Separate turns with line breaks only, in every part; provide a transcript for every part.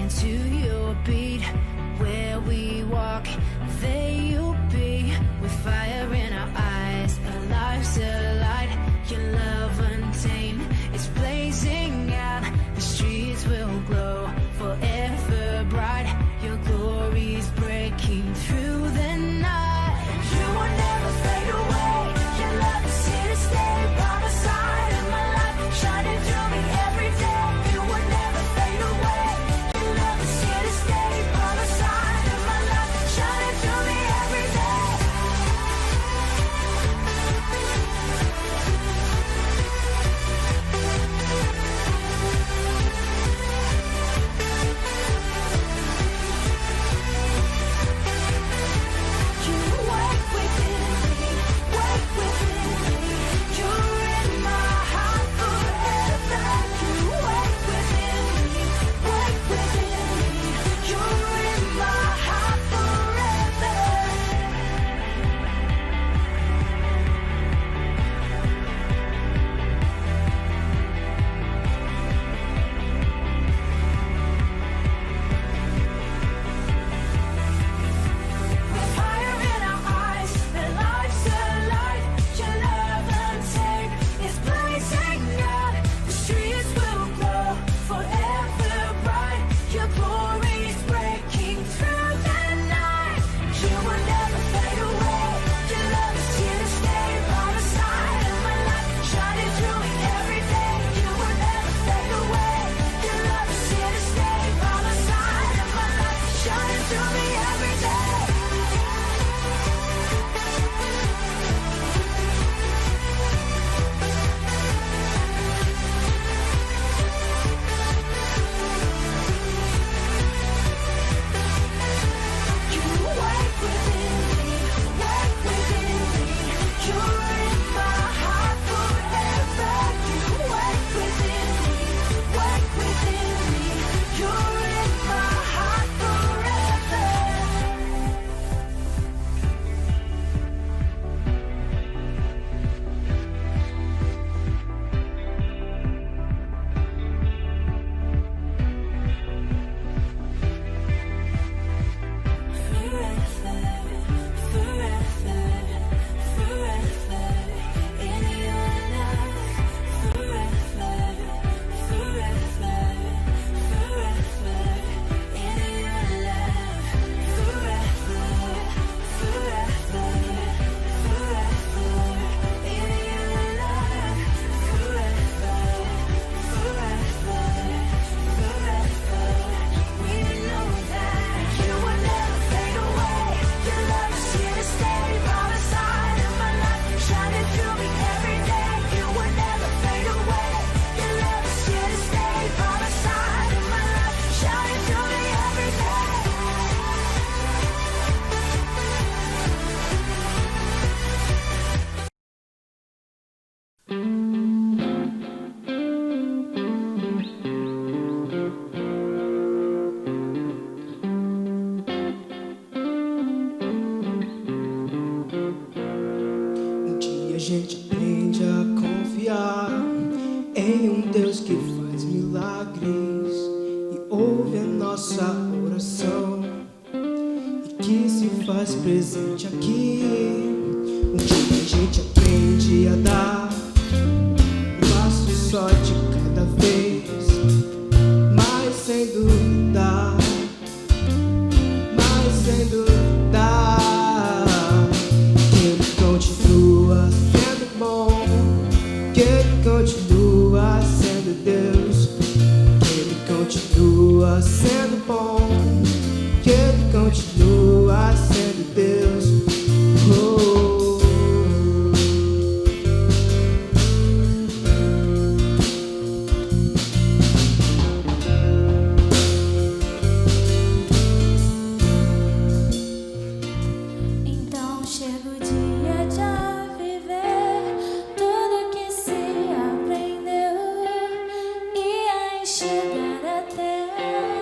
to your beat. Where we walk, there you'll be. With fire in our eyes, our lives alight. Your love untamed, it's blazing out. The streets will glow forever bright. Your glory's breaking through the night. You will never fade away. Your love is here to stay. By my side of my life, shining through me every day. You will never fade away. Your love is here to stay. By my side of my life, shining through me every day. You wake within me, wake within me. You're in my heart forever. You wake within me, wake within me. You're in my heart forever. With fire in our eyes, the lights alight. Your love untamed is blazing out. The streets will glow forever bright. Your glory's breaking through the night. You will never fade away. Your love is here to stay. By the side of my life, shining through me every day. You will never fade away. Your love is here to stay. By the side of my life, shining through me every day. You wake within me, wake within me. You're in my heart forever. You wake within me, wake within me. You're in my heart forever.
Um dia a gente aprende a confiar em um Deus que faz milagres e ouve a nossa oração e que se faz presente aqui. Um dia a gente aprende a dar um passo só de cada vez, mas sem duvidar, mas sem duvidar. Que Ele continua sendo bom, que Ele continua sendo Deus, que Ele continua sendo bom, que Ele continua sendo Deus. Oh.
Então chega o dia de viver tudo que se aprendeu e a enxergar a terra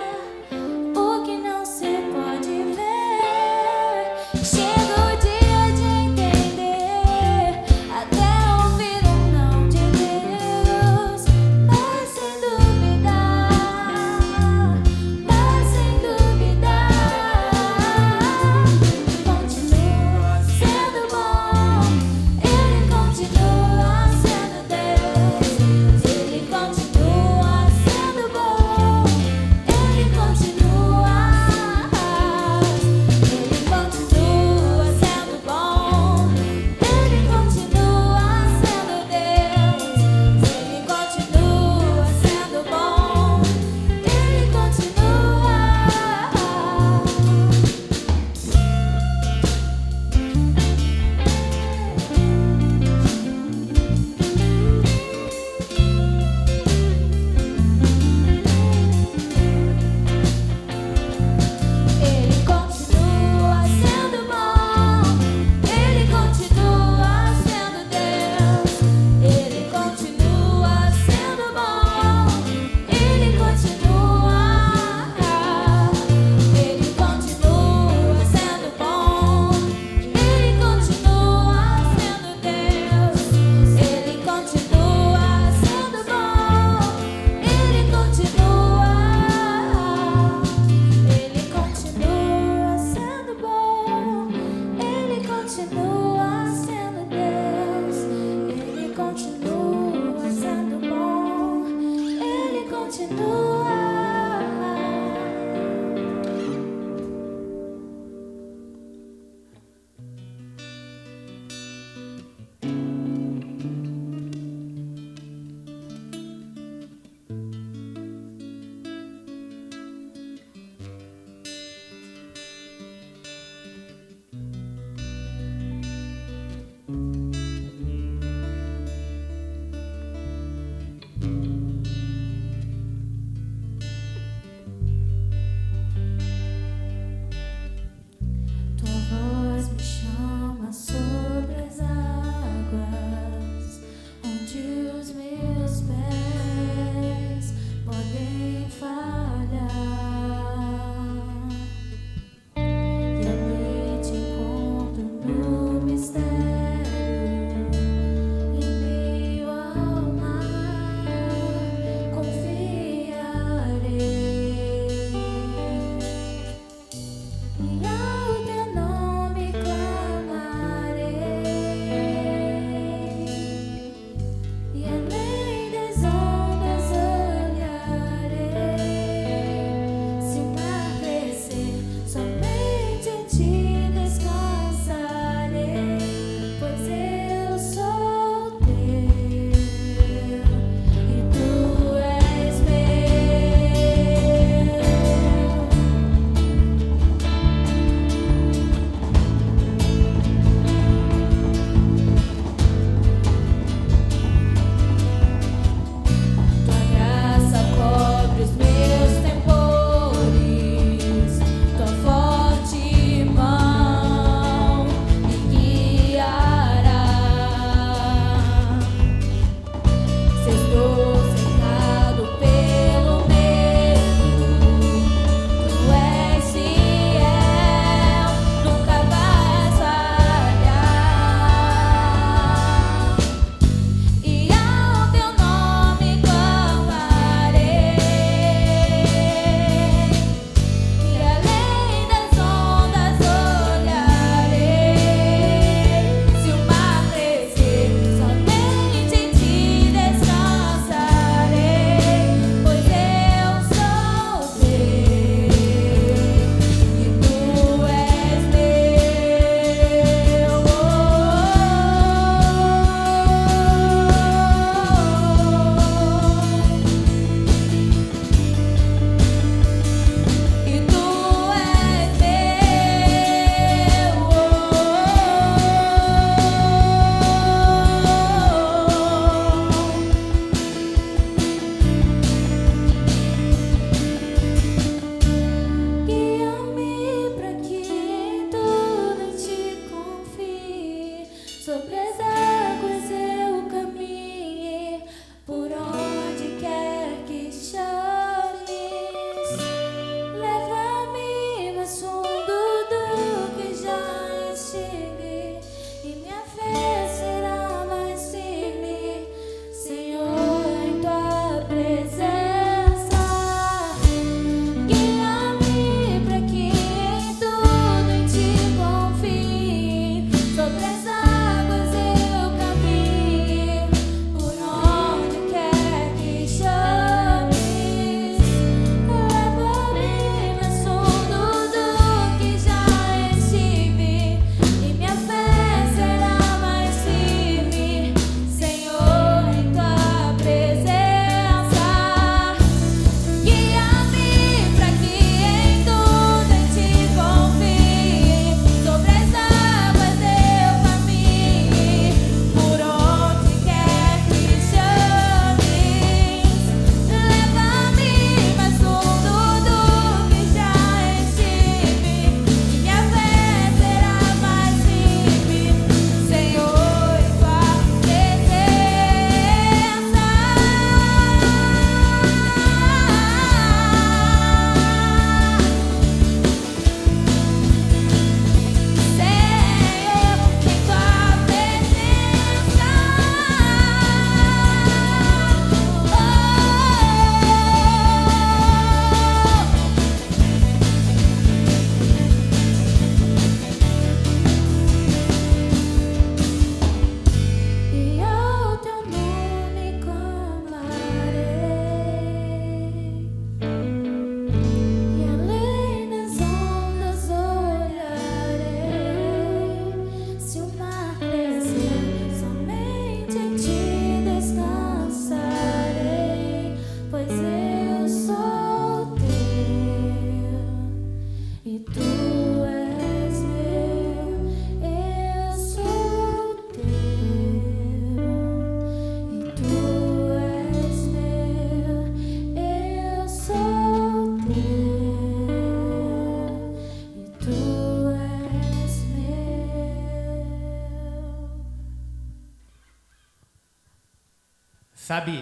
Sabe,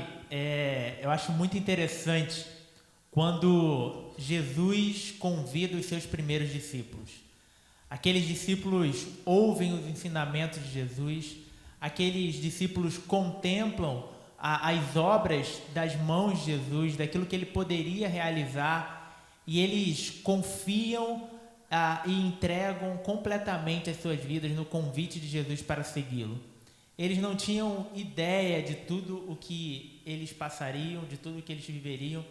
eu acho muito interessante quando Jesus convida os seus primeiros discípulos. Aqueles discípulos ouvem os ensinamentos de Jesus, aqueles discípulos contemplam as obras das mãos de Jesus, daquilo que ele poderia realizar, e eles confiam e entregam completamente as suas vidas no convite de Jesus para segui-lo. Eles não tinham ideia de tudo o que eles passariam, de tudo o que eles viveriam,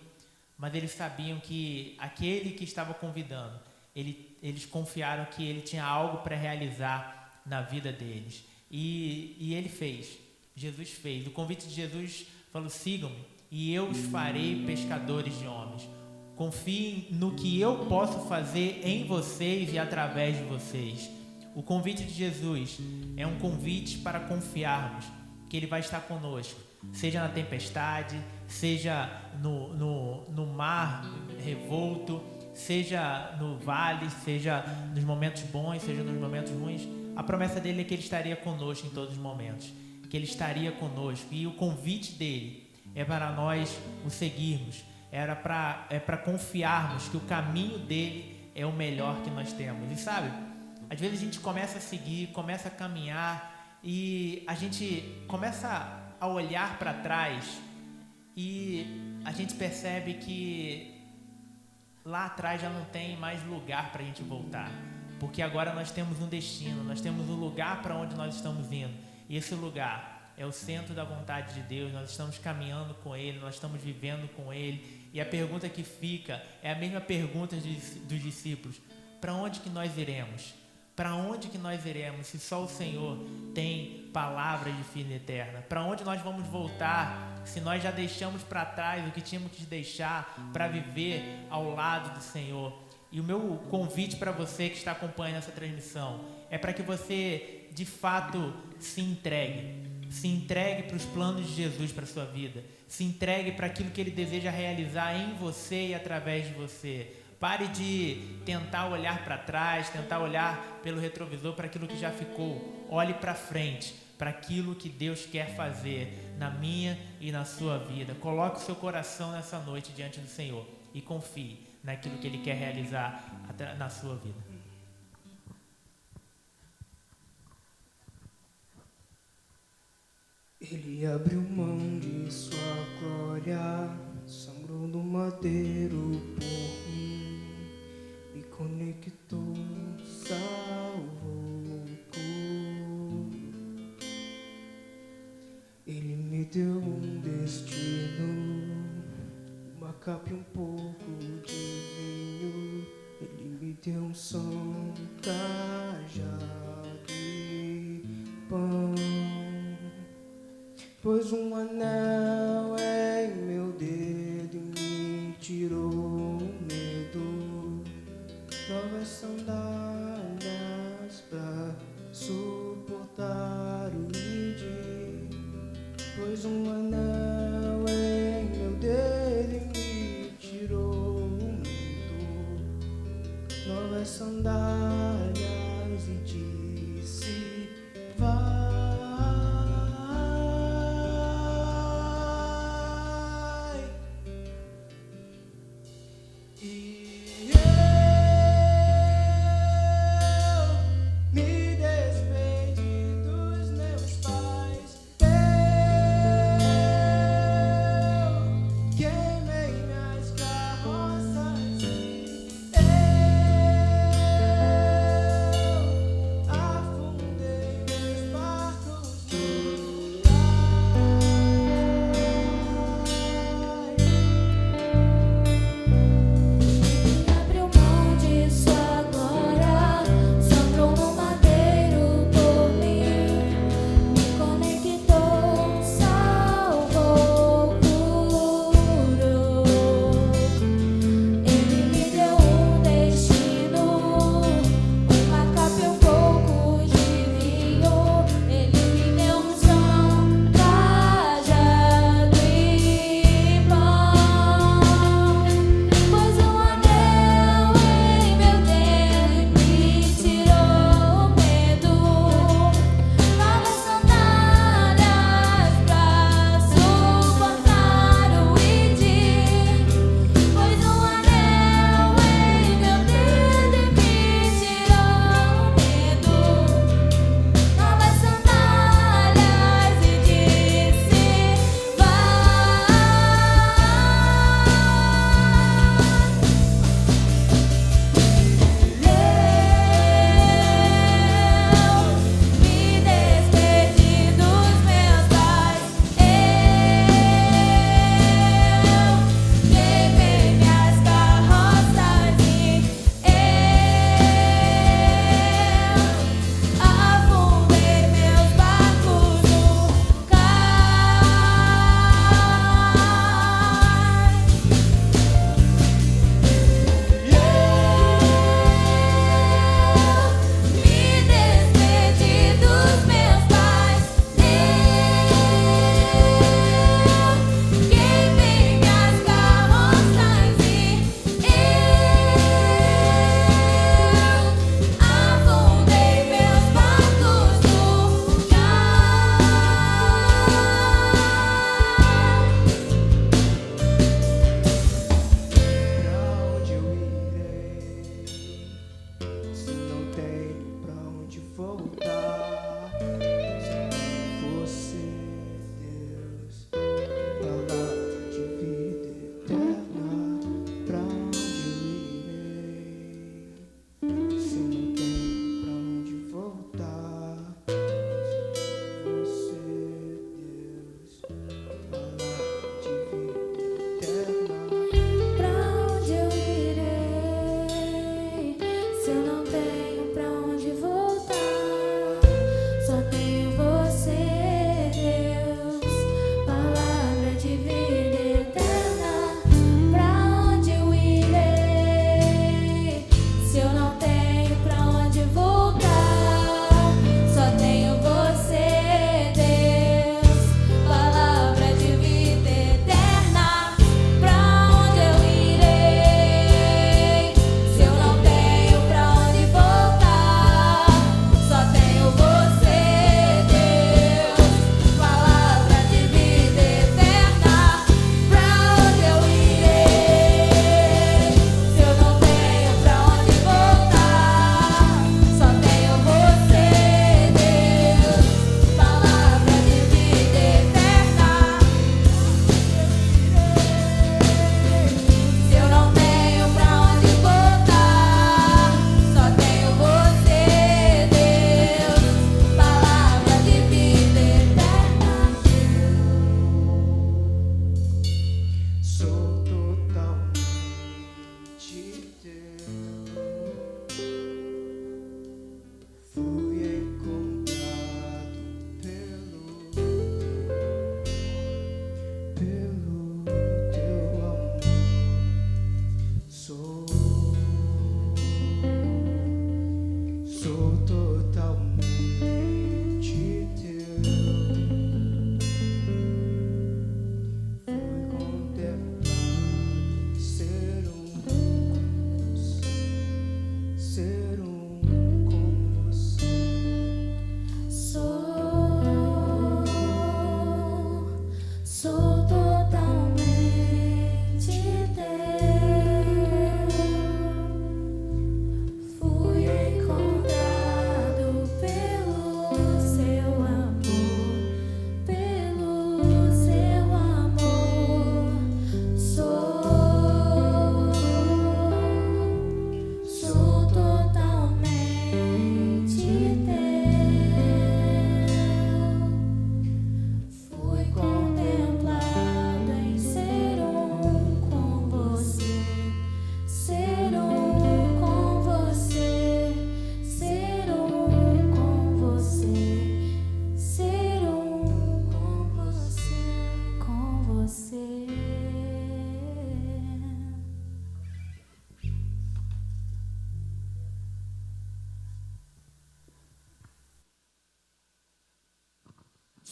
mas eles sabiam que aquele que estava convidando, eles confiaram que ele tinha algo para realizar na vida deles. E ele fez, Jesus fez. O convite de Jesus falou: sigam-me e eu os farei pescadores de homens. Confiem no que eu posso fazer em vocês e através de vocês. O convite de Jesus é um convite para confiarmos que Ele vai estar conosco, seja na tempestade, seja no mar revolto, seja no vale, seja nos momentos bons, seja nos momentos ruins. A promessa dele é que Ele estaria conosco em todos os momentos, que Ele estaria conosco, e o convite dele é para nós o seguirmos, é para confiarmos que o caminho dele é o melhor que nós temos. E sabe, às vezes a gente começa a seguir, começa a caminhar e a gente começa a olhar para trás e a gente percebe que lá atrás já não tem mais lugar para a gente voltar, porque agora nós temos um destino, nós temos um lugar para onde nós estamos indo, e esse lugar é o centro da vontade de Deus. Nós estamos caminhando com Ele, nós estamos vivendo com Ele, e a pergunta que fica é a mesma pergunta dos discípulos: para onde que nós iremos? Para onde que nós iremos se só o Senhor tem palavras de vida eterna? Para onde nós vamos voltar se nós já deixamos para trás o que tínhamos que deixar para viver ao lado do Senhor? E o meu convite para você que está acompanhando essa transmissão é para que você, de fato, se entregue para os planos de Jesus para a sua vida, se entregue para aquilo que Ele deseja realizar em você e através de você. Pare de tentar olhar para trás, tentar olhar pelo retrovisor para aquilo que já ficou. Olhe para frente, para aquilo que Deus quer fazer na minha e na sua vida. Coloque o seu coração nessa noite diante do Senhor e confie naquilo que Ele quer realizar na sua vida.
Ele abriu mão de sua glória, sangrou no madeiro por mim, me conectou, salvou. Ele me deu um destino, uma capa e um pouco de vinho. Ele me deu um som, cajado e pão. Pôs um anel em meu dedo e me tirou o medo. Novas sandálias pra suportar o ide. Pôs um anel em meu dedo e me tirou o medo. Novas sandálias e disse: vai.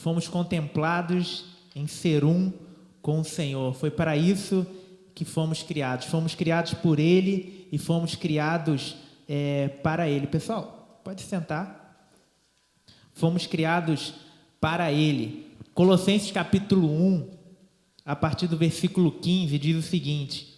fomos contemplados em ser um com o Senhor. Foi para isso que fomos criados. Fomos criados por Ele e fomos criados para Ele. Pessoal, pode sentar. Fomos criados para Ele. Colossenses capítulo 1, a partir do versículo 15, diz o seguinte: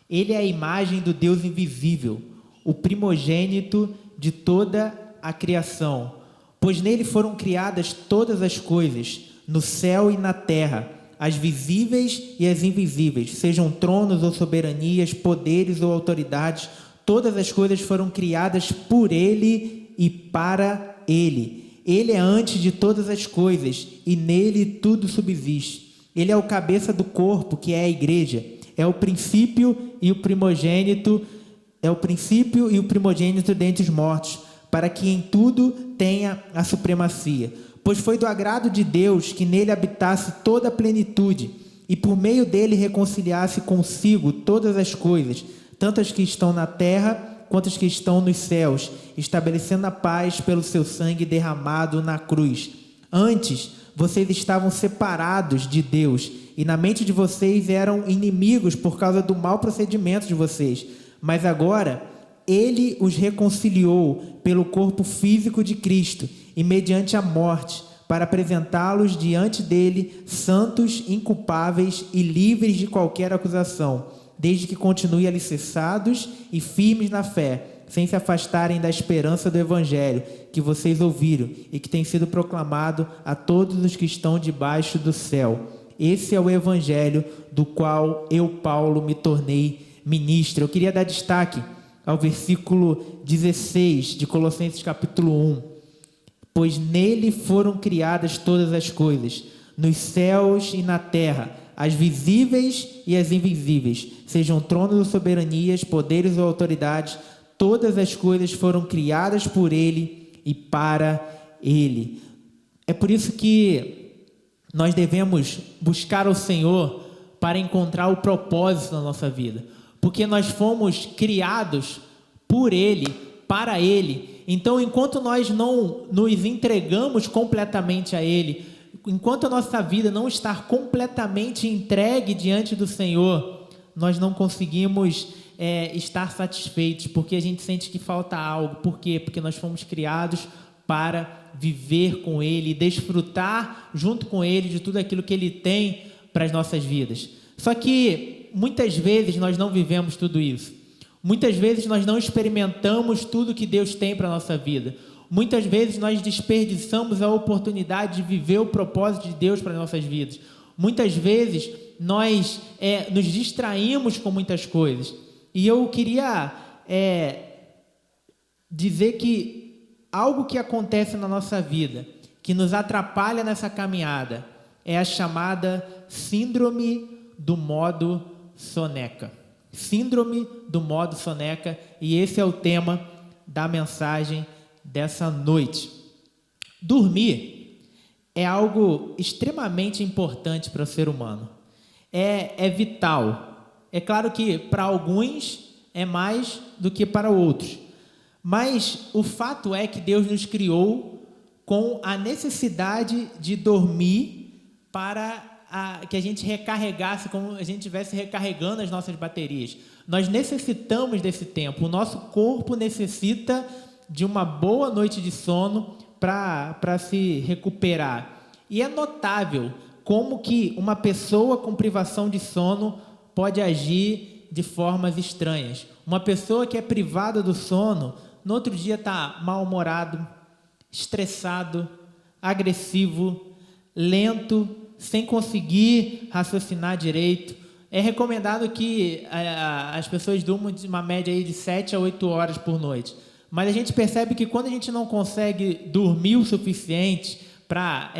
Ele é a imagem do Deus invisível, o primogênito de toda a criação, pois nele foram criadas todas as coisas, no céu e na terra, as visíveis e as invisíveis, sejam tronos ou soberanias, poderes ou autoridades, todas as coisas foram criadas por Ele e para Ele. Ele é antes de todas as coisas, e nele tudo subsiste. Ele é o cabeça do corpo, que é a igreja. É o princípio e o primogênito dentre os mortos, para que em tudo tenha a supremacia. Pois foi do agrado de Deus que nele habitasse toda a plenitude, e por meio dele reconciliasse consigo todas as coisas, tanto as que estão na terra quanto as que estão nos céus, estabelecendo a paz pelo seu sangue derramado na cruz. Antes, vocês estavam separados de Deus, e na mente de vocês eram inimigos por causa do mau procedimento de vocês. Mas agora, Ele os reconciliou pelo corpo físico de Cristo, e mediante a morte, para apresentá-los diante dele, santos, inculpáveis e livres de qualquer acusação, desde que continuem alicerçados e firmes na fé, sem se afastarem da esperança do Evangelho que vocês ouviram e que tem sido proclamado a todos os que estão debaixo do céu. Esse é o Evangelho do qual eu, Paulo, me tornei ministro. Eu queria dar destaque ao versículo 16 de Colossenses capítulo 1. Pois nele foram criadas todas as coisas, nos céus e na terra, as visíveis e as invisíveis, sejam tronos ou soberanias, poderes ou autoridades, todas as coisas foram criadas por Ele e para Ele. É por isso que nós devemos buscar o Senhor para encontrar o propósito na nossa vida, porque nós fomos criados por Ele, para Ele. Então, enquanto nós não nos entregamos completamente a Ele, enquanto a nossa vida não estar completamente entregue diante do Senhor, nós não conseguimos estar satisfeitos, porque a gente sente que falta algo. Por quê? Porque nós fomos criados para viver com Ele, desfrutar junto com Ele de tudo aquilo que Ele tem para as nossas vidas. Só que muitas vezes nós não vivemos tudo isso. Muitas vezes nós não experimentamos tudo que Deus tem para a nossa vida. Muitas vezes nós desperdiçamos a oportunidade de viver o propósito de Deus para as nossas vidas. Muitas vezes nós nos distraímos com muitas coisas. E eu queria dizer que algo que acontece na nossa vida, que nos atrapalha nessa caminhada, é a chamada síndrome do modo soneca. Síndrome do modo soneca, e esse é o tema da mensagem dessa noite. Dormir é algo extremamente importante para o ser humano. É vital. É claro que para alguns é mais do que para outros. Mas o fato é que Deus nos criou com a necessidade de dormir para que a gente recarregasse, como a gente estivesse recarregando as nossas baterias. Nós necessitamos desse tempo. O nosso corpo necessita de uma boa noite de sono para se recuperar. E é notável como que uma pessoa com privação de sono pode agir de formas estranhas. Uma pessoa que é privada do sono, no outro dia está mal-humorado, estressado, agressivo, lento, sem conseguir raciocinar direito. É recomendado que as pessoas durmam de uma média aí de 7 a 8 horas por noite. Mas a gente percebe que quando a gente não consegue dormir o suficiente para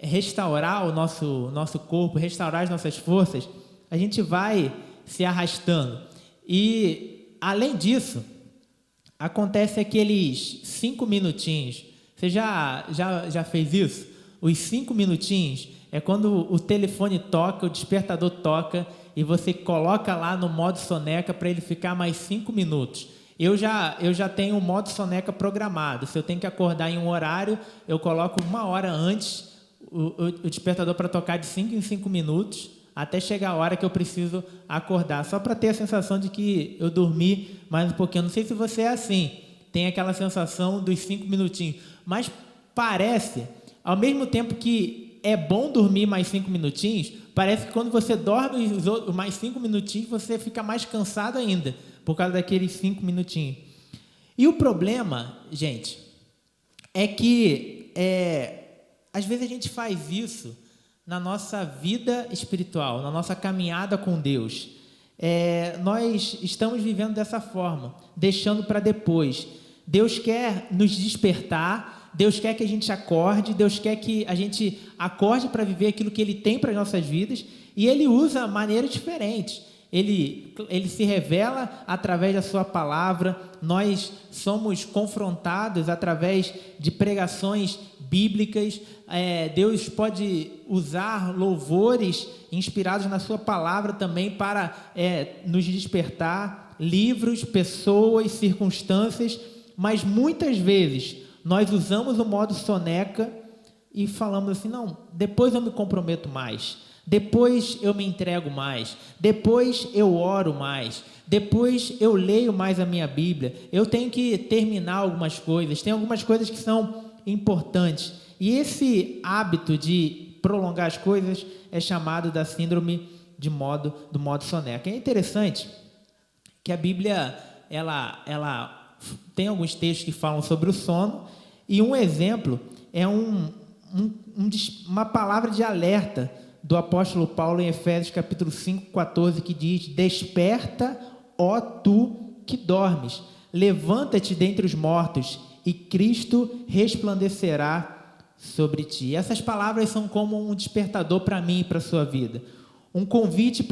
restaurar o nosso corpo, restaurar as nossas forças, a gente vai se arrastando. E, além disso, acontece aqueles 5 minutinhos. Você já fez isso? Os 5 minutinhos é quando o telefone toca, o despertador toca, e você coloca lá no modo soneca para ele ficar mais 5 minutos. Eu já tenho o modo soneca programado. Se eu tenho que acordar em um horário, eu coloco 1 hora antes o despertador para tocar de 5 em 5 minutos, até chegar a hora que eu preciso acordar, só para ter a sensação de que eu dormi mais um pouquinho. Não sei se você é assim, tem aquela sensação dos 5 minutinhos, mas parece, ao mesmo tempo que é bom dormir mais 5 minutinhos, parece que quando você dorme mais 5 minutinhos, você fica mais cansado ainda, por causa daqueles 5 minutinhos. E o problema, gente, é que às vezes a gente faz isso na nossa vida espiritual, na nossa caminhada com Deus. Nós estamos vivendo dessa forma, deixando para depois. Deus quer nos despertar, Deus quer que a gente acorde, Deus quer que a gente acorde para viver aquilo que Ele tem para as nossas vidas, e Ele usa maneiras diferentes. Ele se revela através da sua palavra, nós somos confrontados através de pregações bíblicas, Deus pode usar louvores inspirados na sua palavra também para nos despertar, livros, pessoas, circunstâncias, mas muitas vezes nós usamos o modo soneca e falamos assim, não, depois eu me comprometo mais, depois eu me entrego mais, depois eu oro mais, depois eu leio mais a minha Bíblia, eu tenho que terminar algumas coisas, tem algumas coisas que são importantes. E esse hábito de prolongar as coisas é chamado da síndrome do modo soneca. É interessante que a Bíblia ela tem alguns textos que falam sobre o sono, e um exemplo é uma palavra de alerta do apóstolo Paulo em Efésios capítulo 5, 14, que diz: desperta, ó tu que dormes, levanta-te dentre os mortos, e Cristo resplandecerá sobre ti. Essas palavras são como um despertador para mim e para a sua vida. Um convite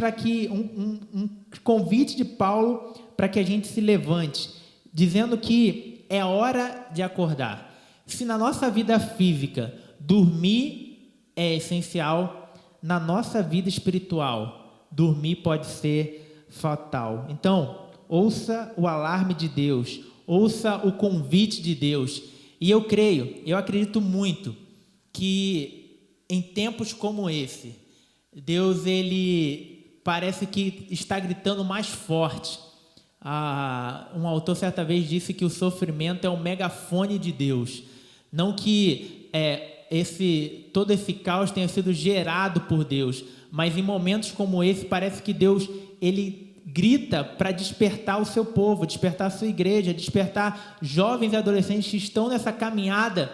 um convite de Paulo para que a gente se levante, dizendo que é hora de acordar. Se na nossa vida física dormir é essencial, na nossa vida espiritual dormir pode ser fatal. Então, ouça o alarme de Deus, ouça o convite de Deus. E eu acredito muito que em tempos como esse, Deus, ele parece que está gritando mais forte. Um autor certa vez disse que o sofrimento é um megafone de Deus. Não que todo esse caos tenha sido gerado por Deus, mas em momentos como esse parece que Deus, ele grita para despertar o seu povo, despertar a sua igreja, despertar jovens e adolescentes que estão nessa caminhada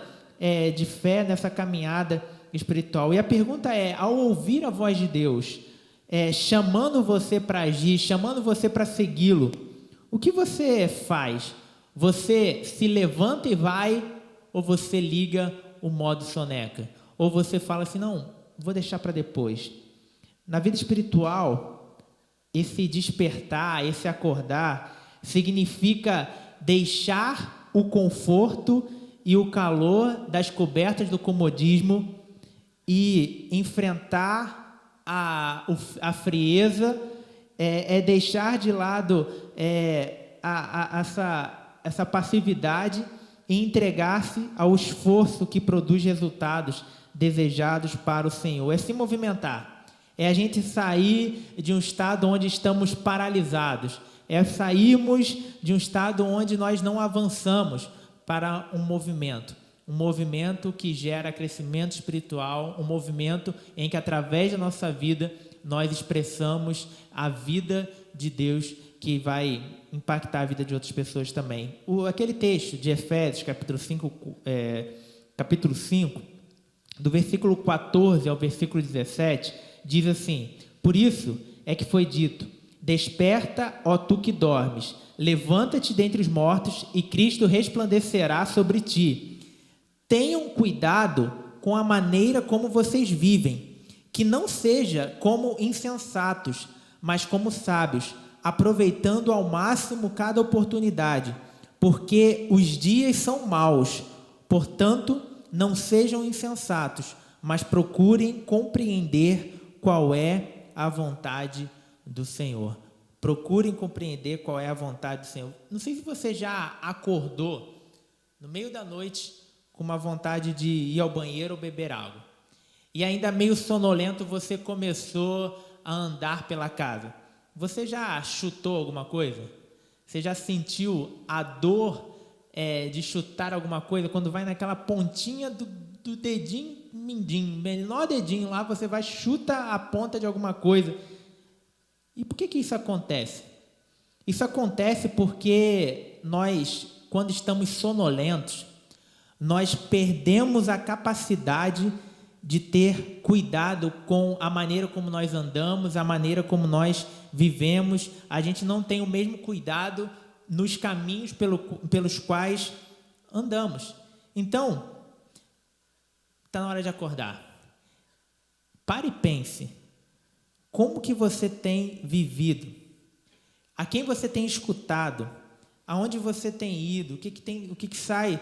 de fé, nessa caminhada espiritual. E a pergunta é, ao ouvir a voz de Deus, chamando você para agir, chamando você para segui-lo, o que você faz? Você se levanta e vai, ou você liga o modo soneca? Ou você fala assim, não, vou deixar para depois? Na vida espiritual, esse despertar, esse acordar, significa deixar o conforto e o calor das cobertas do comodismo e enfrentar a frieza, deixar de lado essa passividade e entregar-se ao esforço que produz resultados desejados para o Senhor. É se movimentar, é a gente sair de um estado onde estamos paralisados, é sairmos de um estado onde nós não avançamos para um movimento que gera crescimento espiritual, um movimento em que através da nossa vida nós expressamos a vida de Deus, que vai impactar a vida de outras pessoas também. Aquele texto de Efésios, capítulo 5, do versículo 14 ao versículo 17, diz assim: por isso é que foi dito, desperta, ó tu que dormes, levanta-te dentre os mortos e Cristo resplandecerá sobre ti. Tenham cuidado com a maneira como vocês vivem, que não seja como insensatos, mas como sábios, aproveitando ao máximo cada oportunidade, porque os dias são maus. Portanto, não sejam insensatos, mas procurem compreender qual é a vontade do Senhor. Procurem compreender qual é a vontade do Senhor. Não sei se você já acordou no meio da noite com uma vontade de ir ao banheiro ou beber água. E ainda meio sonolento você começou a andar pela casa. Você já chutou alguma coisa? Você já sentiu a dor de chutar alguma coisa? Quando vai naquela pontinha do dedinho mindinho, menor dedinho lá, você vai chuta a ponta de alguma coisa. E por que isso acontece? Isso acontece porque nós, quando estamos sonolentos, nós perdemos a capacidade de ter cuidado com a maneira como nós andamos, a maneira como nós vivemos. A gente não tem o mesmo cuidado nos caminhos pelos quais andamos. Então, está na hora de acordar. Pare e pense. Como que você tem vivido? A quem você tem escutado? Aonde você tem ido? O que sai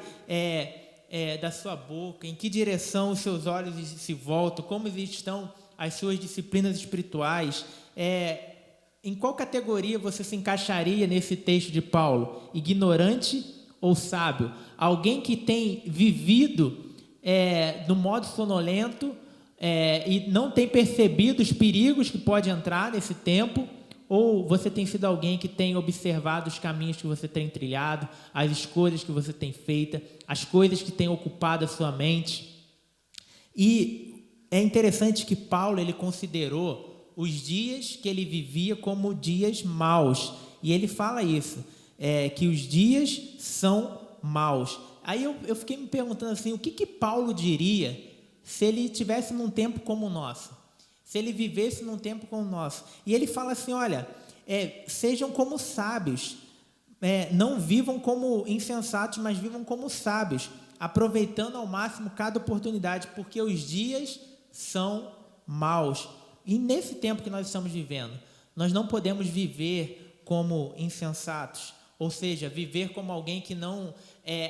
da sua boca? Em que direção os seus olhos se voltam? Como estão as suas disciplinas espirituais? Em qual categoria você se encaixaria nesse texto de Paulo? Ignorante ou sábio? Alguém que tem vivido no modo sonolento e não tem percebido os perigos que pode entrar nesse tempo? Ou você tem sido alguém que tem observado os caminhos que você tem trilhado, as escolhas que você tem feito, as coisas que têm ocupado a sua mente? E é interessante que Paulo ele considerou os dias que ele vivia como dias maus. E ele fala isso, que os dias são maus. Aí eu fiquei me perguntando assim, o que Paulo diria se ele estivesse num tempo como o nosso? Se ele vivesse num tempo como o nosso? E ele fala assim, olha, sejam como sábios, não vivam como insensatos, mas vivam como sábios, aproveitando ao máximo cada oportunidade, porque os dias são maus. E nesse tempo que nós estamos vivendo, nós não podemos viver como insensatos, ou seja, viver como alguém que não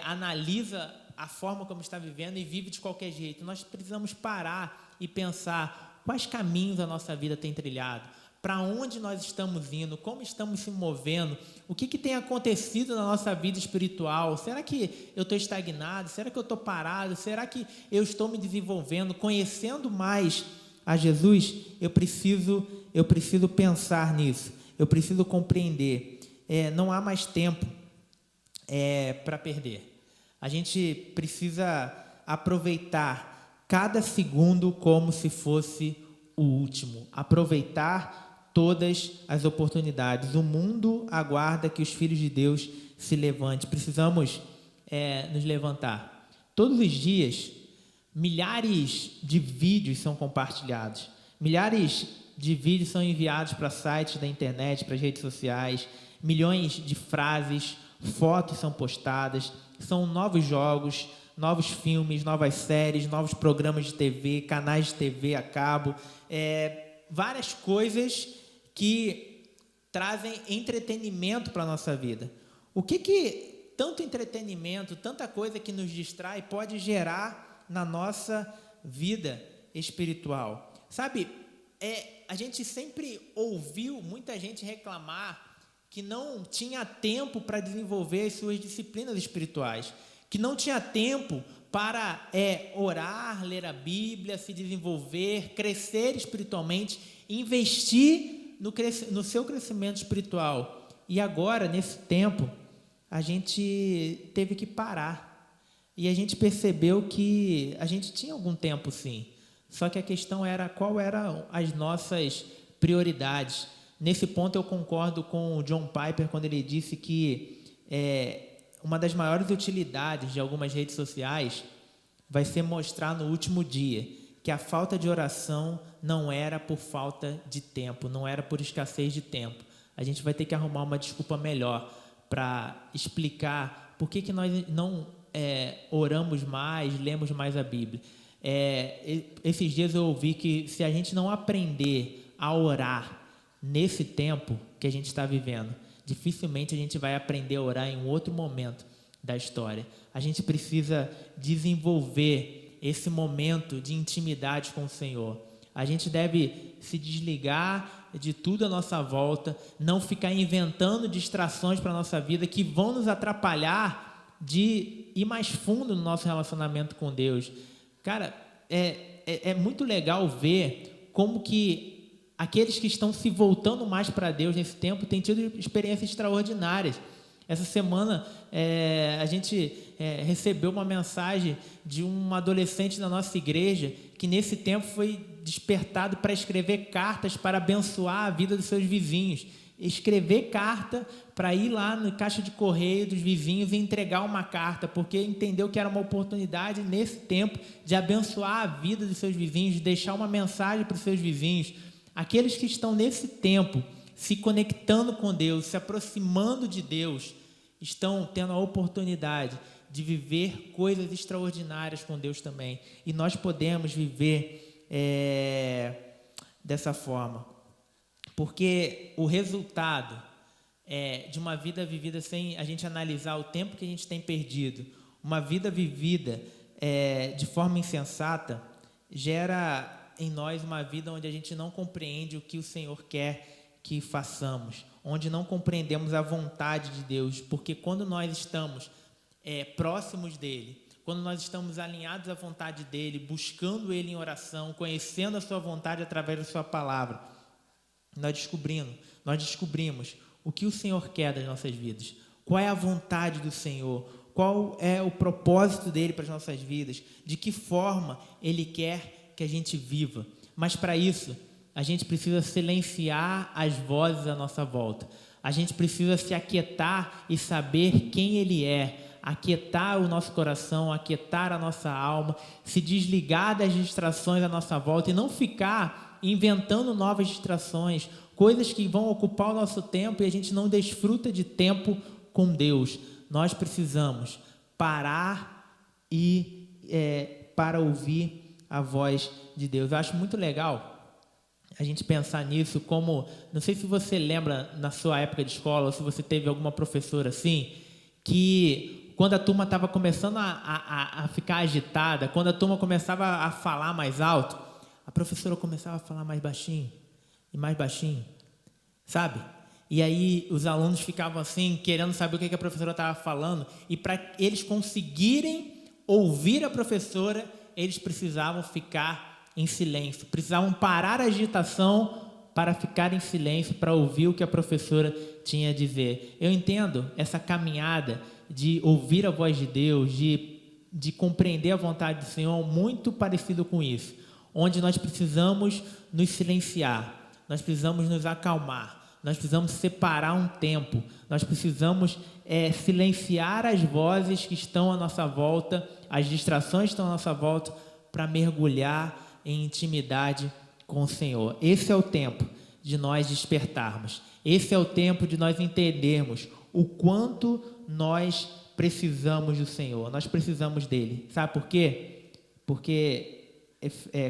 analisa a forma como está vivendo e vive de qualquer jeito. Nós precisamos parar e pensar quais caminhos a nossa vida tem trilhado, para onde nós estamos indo, como estamos se movendo, o que tem acontecido na nossa vida espiritual. Será que eu estou estagnado? Será que eu estou parado? Será que eu estou me desenvolvendo? Conhecendo mais a Jesus, eu preciso pensar nisso, eu preciso compreender. Não há mais tempo para perder. A gente precisa aproveitar cada segundo como se fosse o último. Aproveitar todas as oportunidades. O mundo aguarda que os filhos de Deus se levantem. Precisamos nos levantar. Todos os dias, milhares de vídeos são compartilhados. Milhares de vídeos são enviados para sites da internet, para as redes sociais. Milhões de frases, fotos são postadas. São novos jogos, novos filmes, novas séries, novos programas de TV, canais de TV a cabo, várias coisas que trazem entretenimento para a nossa vida. O que tanto entretenimento, tanta coisa que nos distrai pode gerar na nossa vida espiritual? Sabe, a gente sempre ouviu muita gente reclamar que não tinha tempo para desenvolver as suas disciplinas espirituais, que não tinha tempo para orar, ler a Bíblia, se desenvolver, crescer espiritualmente, investir no seu crescimento espiritual. E agora, nesse tempo, a gente teve que parar. E a gente percebeu que a gente tinha algum tempo, sim. Só que a questão era qual eram as nossas prioridades. Nesse ponto, eu concordo com o John Piper quando ele disse que uma das maiores utilidades de algumas redes sociais vai ser mostrar no último dia que a falta de oração não era por falta de tempo, não era por escassez de tempo. A gente vai ter que arrumar uma desculpa melhor para explicar por que nós não oramos mais, lemos mais a Bíblia. Esses dias eu ouvi que se a gente não aprender a orar nesse tempo que a gente está vivendo, dificilmente a gente vai aprender a orar em um outro momento da história. A gente precisa desenvolver esse momento de intimidade com o Senhor. A gente deve se desligar de tudo à nossa volta, não ficar inventando distrações para a nossa vida que vão nos atrapalhar de ir mais fundo no nosso relacionamento com Deus. Cara, é muito legal ver como que aqueles que estão se voltando mais para Deus nesse tempo têm tido experiências extraordinárias. Essa semana a gente recebeu uma mensagem de um adolescente da nossa igreja que nesse tempo foi despertado para escrever cartas para abençoar a vida dos seus vizinhos. Escrever carta para ir lá no caixa de correio dos vizinhos e entregar uma carta, porque entendeu que era uma oportunidade nesse tempo de abençoar a vida dos seus vizinhos, de deixar uma mensagem para os seus vizinhos. Aqueles que estão nesse tempo se conectando com Deus, se aproximando de Deus, estão tendo a oportunidade de viver coisas extraordinárias com Deus também. E nós podemos viver dessa forma. Porque o resultado de uma vida vivida sem a gente analisar o tempo que a gente tem perdido, uma vida vivida de forma insensata, gera em nós uma vida onde a gente não compreende o que o Senhor quer que façamos, onde não compreendemos a vontade de Deus, porque quando nós estamos próximos dEle, quando nós estamos alinhados à vontade dEle, buscando Ele em oração, conhecendo a sua vontade através da sua palavra, nós descobrimos o que o Senhor quer das nossas vidas, qual é a vontade do Senhor, qual é o propósito dEle para as nossas vidas, de que forma Ele quer que a gente viva. Mas para isso, a gente precisa silenciar as vozes à nossa volta. A gente precisa se aquietar e saber quem Ele é, aquietar o nosso coração, aquietar a nossa alma, se desligar das distrações à nossa volta e não ficar inventando novas distrações, coisas que vão ocupar o nosso tempo e a gente não desfruta de tempo com Deus. Nós precisamos parar para ouvir a voz de Deus. Eu acho muito legal a gente pensar nisso como, não sei se você lembra na sua época de escola, ou se você teve alguma professora assim, que quando a turma estava começando a ficar agitada, quando a turma começava a falar mais alto, a professora começava a falar mais baixinho, sabe? E aí os alunos ficavam assim, querendo saber o que a professora estava falando, e para eles conseguirem ouvir a professora, eles precisavam ficar em silêncio, precisavam parar a agitação para ficar em silêncio, para ouvir o que a professora tinha a dizer. Eu entendo essa caminhada de ouvir a voz de Deus, de compreender a vontade do Senhor, muito parecido com isso, onde nós precisamos nos silenciar, nós precisamos nos acalmar, nós precisamos separar um tempo, nós precisamos silenciar as vozes que estão à nossa volta, as distrações que estão à nossa volta, para mergulhar em intimidade com o Senhor. Esse é o tempo de nós despertarmos. Esse é o tempo de nós entendermos o quanto nós precisamos do Senhor. Nós precisamos dele. Sabe por quê? Porque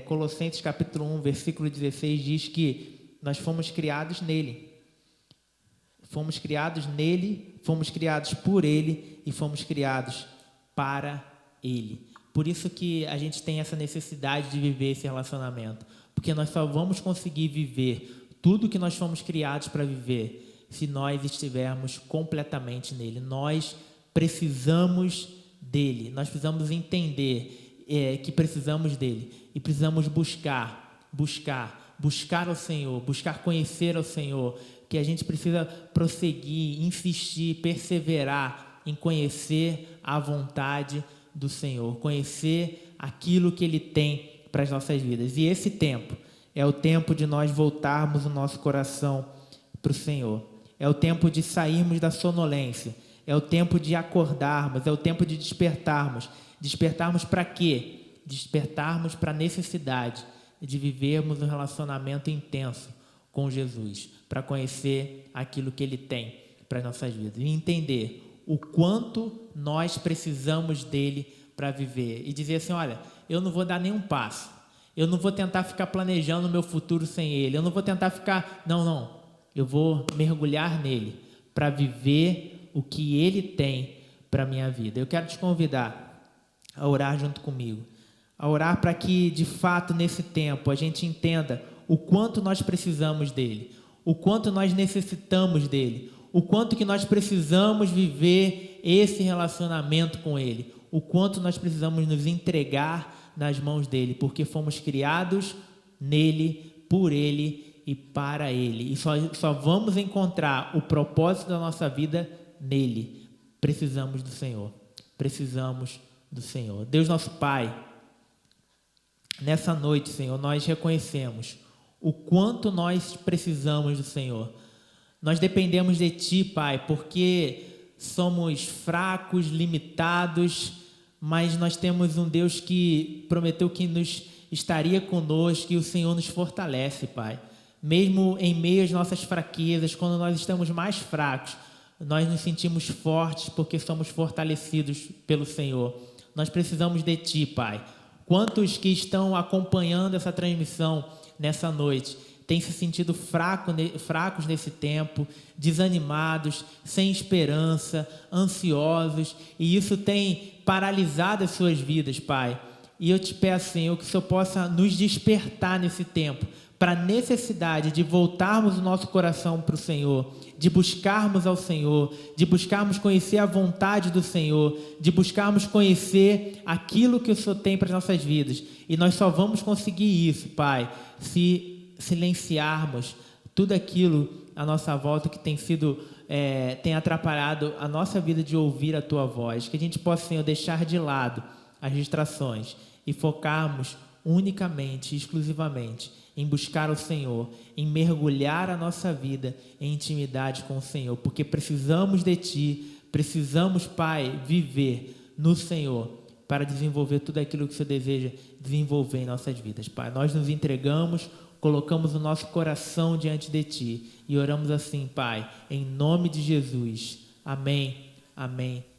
Colossenses capítulo 1, versículo 16 diz que nós fomos criados nele. Fomos criados nele, fomos criados por ele e fomos criados para ele. Por isso que a gente tem essa necessidade de viver esse relacionamento. Porque nós só vamos conseguir viver tudo que nós fomos criados para viver se nós estivermos completamente nele. Nós precisamos dele. Nós precisamos entender que precisamos dele. E precisamos buscar ao Senhor, buscar conhecer ao Senhor. Que a gente precisa prosseguir, insistir, perseverar em conhecer a vontade do Senhor, conhecer aquilo que Ele tem para as nossas vidas. E esse tempo é o tempo de nós voltarmos o nosso coração para o Senhor. É o tempo de sairmos da sonolência. É o tempo de acordarmos. É o tempo de despertarmos. Despertarmos para quê? Despertarmos para a necessidade de vivermos um relacionamento intenso com Jesus, para conhecer aquilo que Ele tem para as nossas vidas e entender o quanto nós precisamos dele para viver. E dizer assim, olha, eu não vou dar nenhum passo. Eu não vou tentar ficar planejando o meu futuro sem ele. Eu não vou tentar ficar... Não. Eu vou mergulhar nele para viver o que ele tem para a minha vida. Eu quero te convidar a orar junto comigo. a orar para que, de fato, nesse tempo, a gente entenda o quanto nós precisamos dele, o quanto nós necessitamos dele, o quanto que nós precisamos viver esse relacionamento com ele, o quanto nós precisamos nos entregar nas mãos dele, porque fomos criados nele, por ele e para ele. E só vamos encontrar o propósito da nossa vida nele. Precisamos do Senhor. Precisamos do Senhor. Deus nosso Pai, nessa noite, Senhor, nós reconhecemos o quanto nós precisamos do Senhor. Nós dependemos de Ti, Pai, porque somos fracos, limitados, mas nós temos um Deus que prometeu que nos estaria conosco e o Senhor nos fortalece, Pai. Mesmo em meio às nossas fraquezas, quando nós estamos mais fracos, nós nos sentimos fortes porque somos fortalecidos pelo Senhor. Nós precisamos de Ti, Pai. Quantos que estão acompanhando essa transmissão nessa noite têm se sentido fracos nesse tempo, desanimados, sem esperança, ansiosos, e isso tem paralisado as suas vidas, Pai. E eu te peço, Senhor, que o Senhor possa nos despertar nesse tempo para a necessidade de voltarmos o nosso coração para o Senhor, de buscarmos ao Senhor, de buscarmos conhecer a vontade do Senhor, de buscarmos conhecer aquilo que o Senhor tem para as nossas vidas. E nós só vamos conseguir isso, Pai, se silenciarmos tudo aquilo à nossa volta que tem atrapalhado a nossa vida de ouvir a Tua voz. Que a gente possa, Senhor, deixar de lado as distrações e focarmos unicamente, exclusivamente em buscar o Senhor, em mergulhar a nossa vida em intimidade com o Senhor, porque precisamos de Ti, precisamos, Pai, viver no Senhor para desenvolver tudo aquilo que o Senhor deseja desenvolver em nossas vidas, Pai. Nós nos entregamos, colocamos o nosso coração diante de Ti e oramos assim, Pai, em nome de Jesus. Amém, amém.